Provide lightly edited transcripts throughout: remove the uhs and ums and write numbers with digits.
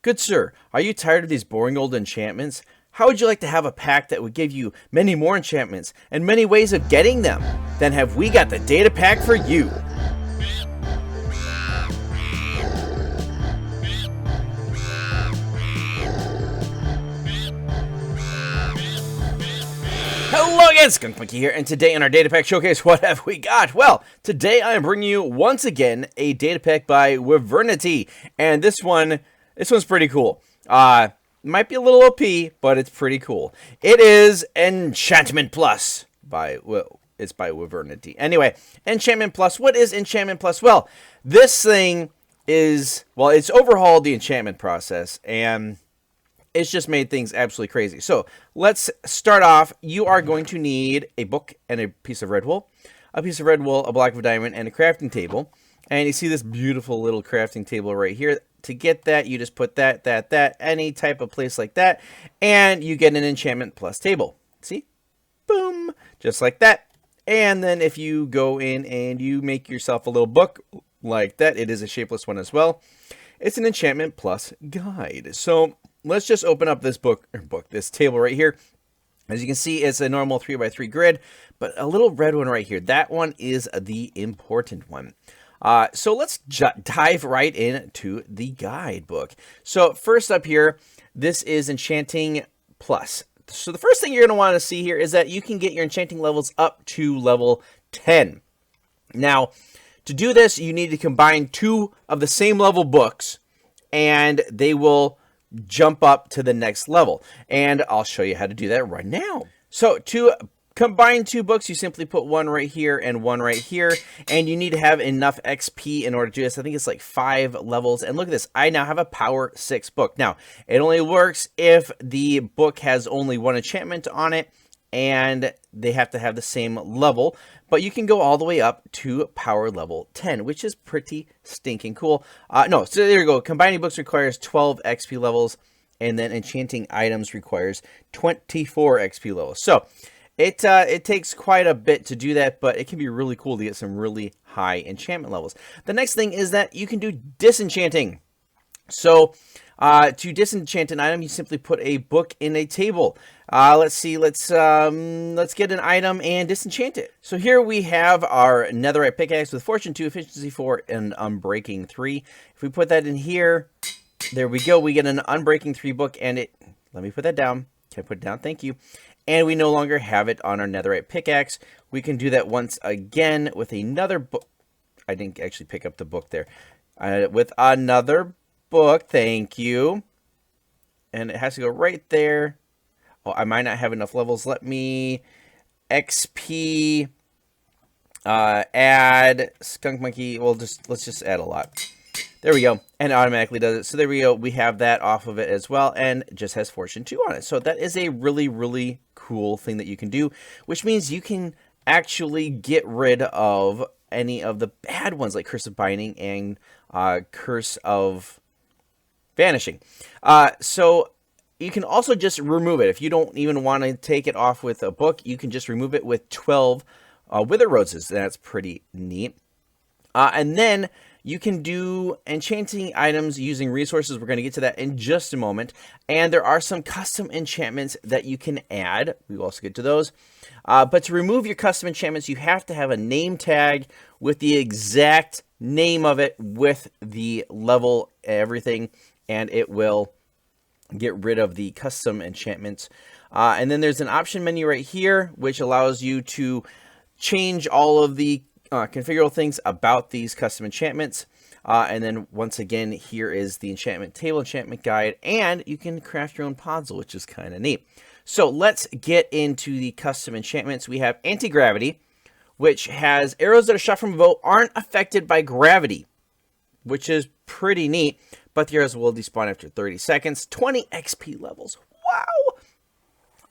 Good sir, are you tired of these boring old enchantments? How would you like to have a pack that would give you many more enchantments and many ways of getting them? Then have we got the data pack for you. Hello again, skunkmunkee here, and today in our data pack showcase, what have we got? Well, today I am bringing you once again a data pack by Wyvernity, and this one's pretty cool. Might be a little OP, but it's pretty cool. It is Enchantment Plus it's by Wyvernity. Anyway, Enchantment Plus. What is Enchantment Plus? Well, this thing is, it's overhauled the enchantment process, and it's just made things absolutely crazy. So let's start off. You are going to need a book and a piece of red wool, a block of diamond, and a crafting table. And you see this beautiful little crafting table right here. To get that, you just put that, any type of place like that, and you get an Enchantment Plus table. See? Boom! Just like that. And then if you go in and you make yourself a little book like that, it is a shapeless one as well. It's an Enchantment Plus guide. So let's just open up this this table right here. As you can see, it's a normal 3x3 grid, but a little red one right here. That one is the important one. So let's dive right into the guidebook. So first up here, this is Enchanting Plus. So the first thing you're going to want to see here is that you can get your enchanting levels up to level 10. Now, to do this, you need to combine 2 of the same level books, and they will jump up to the next level. And I'll show you how to do that right now. So to combine 2 books, you simply put one right here and one right here, and you need to have enough XP in order to do this. I think it's like 5 levels. And look at this. I now have a power 6 book. Now, it only works if the book has only 1 enchantment on it, and they have to have the same level. But you can go all the way up to power level 10, which is pretty stinking cool. So there you go. Combining books requires 12 XP levels, and then enchanting items requires 24 XP levels. So it takes quite a bit to do that, but it can be really cool to get some really high enchantment levels. The next thing is that you can do disenchanting. So to disenchant an item, you simply put a book in a table. Let's see, let's get an item and disenchant it. So here we have our netherite pickaxe with fortune 2, efficiency 4, and unbreaking 3. If we put that in here, there we go. We get an unbreaking 3 book, and let me put that down. Can I put it down? Thank you. And we no longer have it on our netherite pickaxe. We can do that once again with another book. I didn't actually pick up the book there. With another book, thank you. And it has to go right there. Oh, I might not have enough levels. Let me XP add skunkmunkee. Let's just add a lot. There we go. And it automatically does it. So there we go. We have that off of it as well, and it just has fortune 2 on it. So that is a really, really cool thing that you can do, which means you can actually get rid of any of the bad ones like Curse of Binding and Curse of Vanishing. So you can also just remove it. If you don't even want to take it off with a book, you can just remove it with 12 Wither Roses. That's pretty neat. And then you can do enchanting items using resources. We're going to get to that in just a moment. And there are some custom enchantments that you can add. We will also get to those. But to remove your custom enchantments, you have to have a name tag with the exact name of it with the level, everything, and it will get rid of the custom enchantments. And then there's an option menu right here, which allows you to change all of the configurable things about these custom enchantments. And then once again, here is the enchantment table, enchantment guide, and you can craft your own podzol, which is kind of neat. So let's get into the custom enchantments. We have anti-gravity, which has arrows that are shot from a bow aren't affected by gravity, which is pretty neat. But the arrows will despawn after 30 seconds. 20 XP levels. Wow!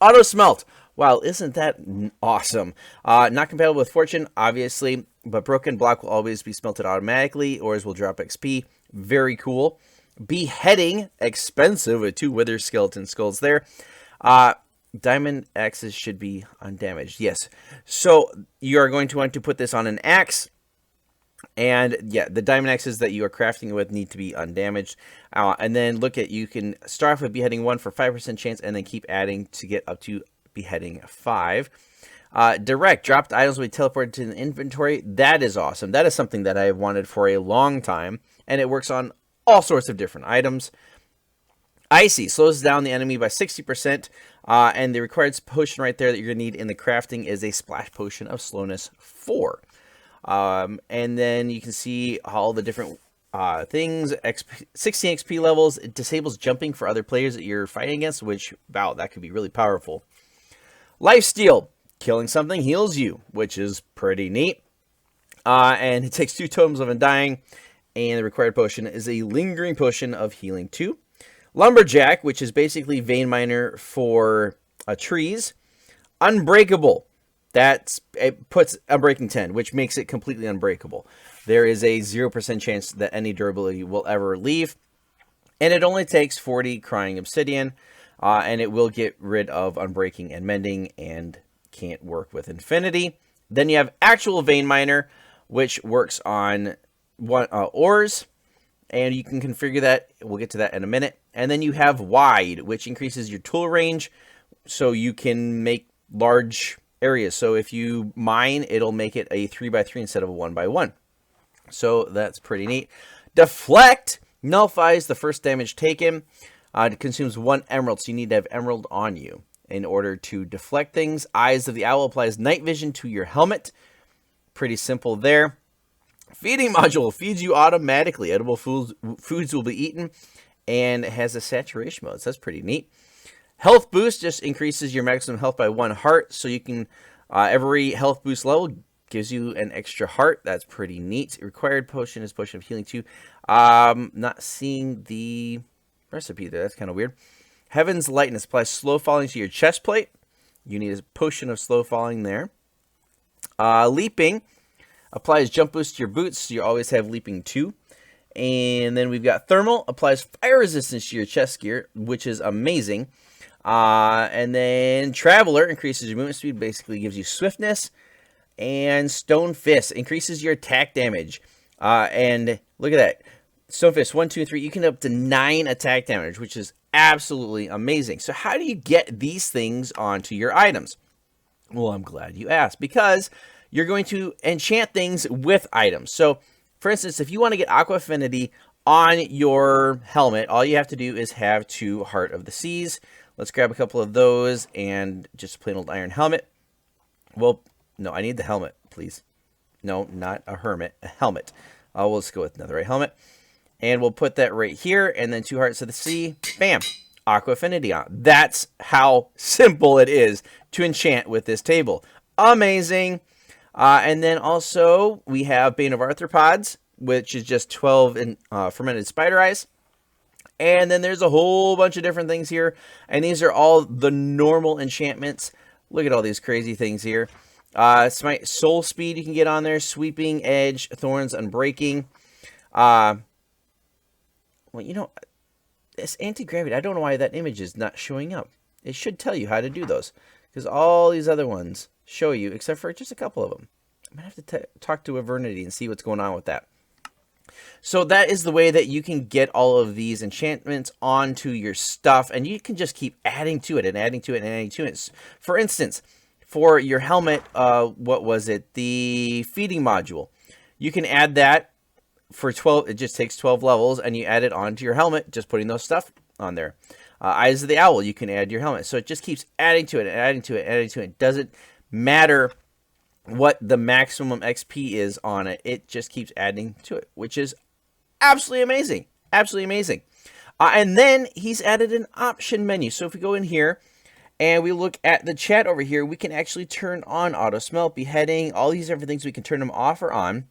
Auto smelt. Wow, isn't that awesome? Not compatible with fortune, obviously, but broken block will always be smelted automatically. Ores will drop XP. Very cool. Beheading, expensive with 2 wither skeleton skulls there. Diamond axes should be undamaged. Yes. So you are going to want to put this on an axe. And yeah, the diamond axes that you are crafting with need to be undamaged. And then look at, you can start off with beheading 1 for 5% chance, and then keep adding to get up to beheading 5. Direct, dropped items will be teleported to the inventory. That is awesome. That is something that I have wanted for a long time, and it works on all sorts of different items. Icy, slows down the enemy by 60%, and the required potion right there that you're going to need in the crafting is a splash potion of slowness 4. And then you can see all the different things. 16 XP levels. It disables jumping for other players that you're fighting against, which, wow, that could be really powerful. Lifesteal. Killing something heals you, which is pretty neat. And it takes 2 totems of undying, and the required potion is a lingering potion of healing 2. Lumberjack, which is basically vein miner for trees. Unbreakable. It puts Unbreaking 10, which makes it completely unbreakable. There is a 0% chance that any durability will ever leave. And it only takes 40 crying obsidian. And it will get rid of Unbreaking and Mending and can't work with Infinity. Then you have Actual Vein Miner, which works on ores. And you can configure that. We'll get to that in a minute. And then you have Wide, which increases your tool range so you can make large areas. So if you mine, it'll make it a 3x3 instead of a 1x1. So that's pretty neat. Deflect nullifies the first damage taken. It consumes 1 emerald, so you need to have emerald on you in order to deflect things. Eyes of the Owl applies night vision to your helmet. Pretty simple there. Feeding module feeds you automatically. Edible foods will be eaten, and has a saturation mode. So that's pretty neat. Health boost just increases your maximum health by 1 heart. So you can, every health boost level gives you an extra heart. That's pretty neat. Required potion is potion of healing 2. Not seeing the recipe there. That's kind of weird. Heaven's Lightness applies slow falling to your chest plate. You need a potion of slow falling there. Leaping applies jump boost to your boots. So you always have leaping 2. And then we've got Thermal applies fire resistance to your chest gear, which is amazing. And then Traveler increases your movement speed, basically gives you swiftness. And Stone Fist increases your attack damage. And look at that. Stone Fist, 1, 2, 3. You can up to 9 attack damage, which is absolutely amazing. So how do you get these things onto your items? Well, I'm glad you asked, because you're going to enchant things with items. So, for instance, if you want to get Aqua Affinity on your helmet, all you have to do is have 2 Heart of the Seas. Let's grab a couple of those and just a plain old iron helmet. Well, no, I need the helmet, please. No, not a hermit, a helmet. We'll just go with another helmet. And we'll put that right here, and then 2 Hearts of the Sea. Bam! Aqua Affinity on. That's how simple it is to enchant with this table. Amazing! And then also, we have Bane of Arthropods, which is just 12 in, fermented spider eyes. And then there's a whole bunch of different things here. And these are all the normal enchantments. Look at all these crazy things here. Smite Soul Speed you can get on there. Sweeping, Edge, Thorns, Unbreaking. Well, you know, this anti-gravity, I don't know why that image is not showing up. It should tell you how to do those, because all these other ones show you, except for just a couple of them. I'm going to have to talk to Wyvernity and see what's going on with that. So that is the way that you can get all of these enchantments onto your stuff, and you can just keep adding to it and adding to it and adding to it. For instance, for your helmet, what was it? The feeding module. You can add that for 12. It just takes 12 levels, and you add it onto your helmet, just putting those stuff on there. Eyes of the Owl, you can add your helmet. So it just keeps adding to it and adding to it and adding to it. It doesn't matter what the maximum XP is on it. It just keeps adding to it, which is absolutely amazing. Absolutely amazing. And then he's added an option menu. So if we go in here and we look at the chat over here, we can actually turn on auto smelt, beheading, all these different things. We can turn them off or on.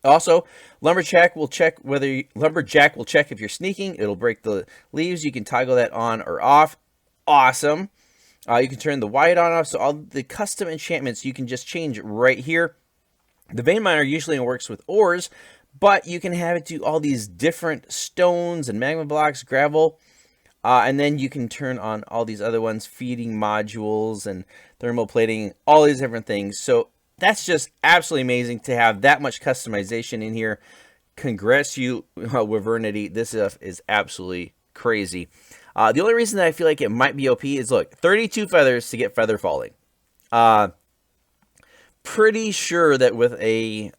Also, Lumberjack will check if you're sneaking. It'll break the leaves. You can toggle that on or off. Awesome. You can turn the white on off. So all the custom enchantments you can just change right here. The Vein Miner usually works with ores, but you can have it do all these different stones and magma blocks, gravel. And then you can turn on all these other ones, feeding modules and thermal plating, all these different things. So That's just absolutely amazing to have that much customization in here. Congrats you, Wyvernity. This stuff is absolutely crazy. The only reason that I feel like it might be OP is, look, 32 feathers to get feather falling. Pretty sure that with a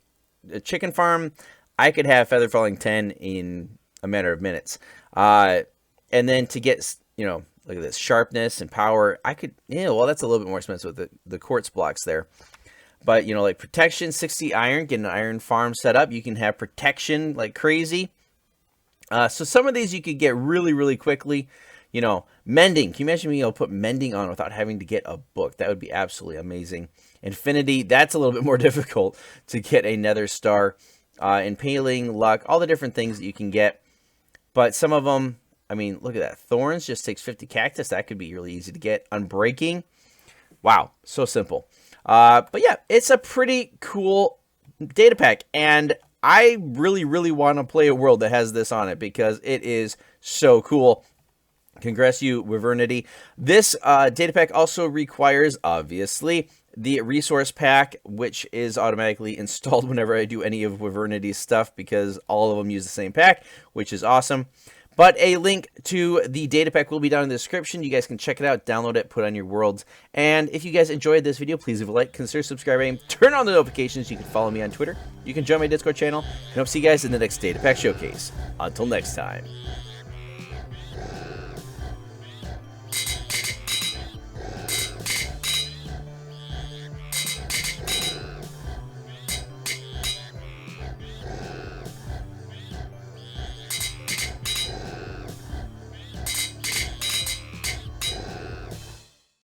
chicken farm, I could have feather falling 10 in a matter of minutes. And then to get, you know, look at this, sharpness and power, I could, yeah, well, that's a little bit more expensive with the quartz blocks there. But, you know, like protection, 60 iron, get an iron farm set up. You can have protection like crazy. So some of these you could get really, really quickly. You know, mending. Can you imagine being able to put mending on without having to get a book? That would be absolutely amazing. Infinity, that's a little bit more difficult to get a nether star. Impaling, luck, all the different things that you can get. But some of them, I mean, look at that. Thorns just takes 50 cactus. That could be really easy to get. Unbreaking. Wow, so simple. But yeah, it's a pretty cool data pack, and I really, really want to play a world that has this on it because it is so cool. Congrats you, Wyvernity. This data pack also requires, obviously, the resource pack, which is automatically installed whenever I do any of Wyvernity's stuff because all of them use the same pack, which is awesome. But a link to the data pack will be down in the description. You guys can check it out, download it, put on your worlds. And if you guys enjoyed this video, please leave a like, consider subscribing, turn on the notifications. You can follow me on Twitter. You can join my Discord channel. And I'll see you guys in the next data pack showcase. Until next time.